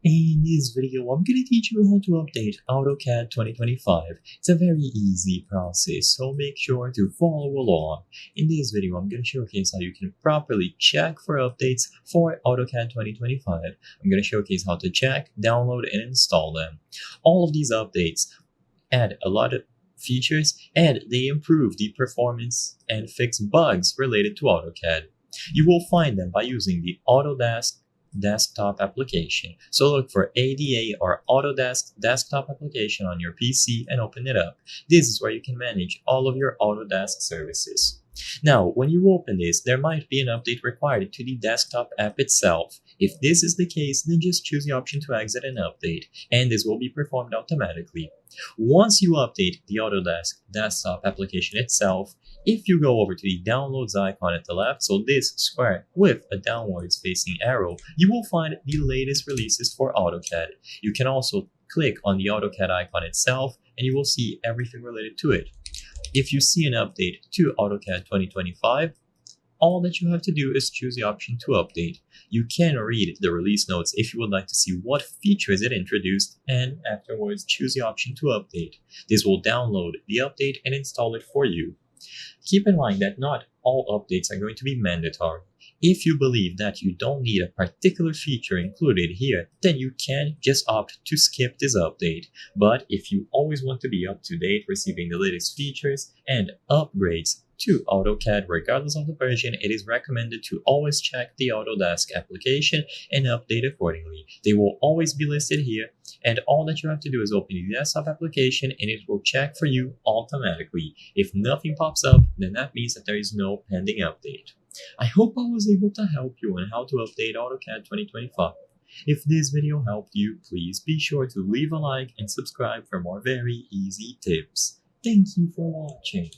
In this video, I'm going to teach you how to update AutoCAD 2025. It's a very easy process, so make sure to follow along. In this video, I'm going to showcase how you can properly check for updates for AutoCAD 2025. I'm going to showcase how to check, download, and install them. All of these updates add a lot of features and they improve the performance and fix bugs related to AutoCAD. You will find them by using the Autodesk desktop application. So look for ADA or Autodesk desktop application on your PC and open it up. This is where you can manage all of your Autodesk services. Now, when you open this, there might be an update required to the desktop app itself. If this is the case, then just choose the option to exit and update, and this will be performed automatically. Once you update the Autodesk desktop application itself, if you go over to the downloads icon at the left, so this square with a downwards facing arrow, you will find the latest releases for AutoCAD. You can also click on the AutoCAD icon itself and you will see everything related to it. If you see an update to AutoCAD 2025, all that you have to do is choose the option to update. You can read the release notes if you would like to see what features it introduced, and afterwards choose the option to update. This will download the update and install it for you. Keep in mind that not all updates are going to be mandatory. If you believe that you don't need a particular feature included here, then you can just opt to skip this update. But if you always want to be up to date, receiving the latest features and upgrades to AutoCAD regardless of the version, it is recommended to always check the Autodesk application and update accordingly. They will always be listed here, and all that you have to do is open the desktop application and it will check for you automatically. If nothing pops up, then that means that there is no pending update. I hope I was able to help you on how to update AutoCAD 2025. If this video helped you, please be sure to leave a like and subscribe for more very easy tips. Thank you for watching.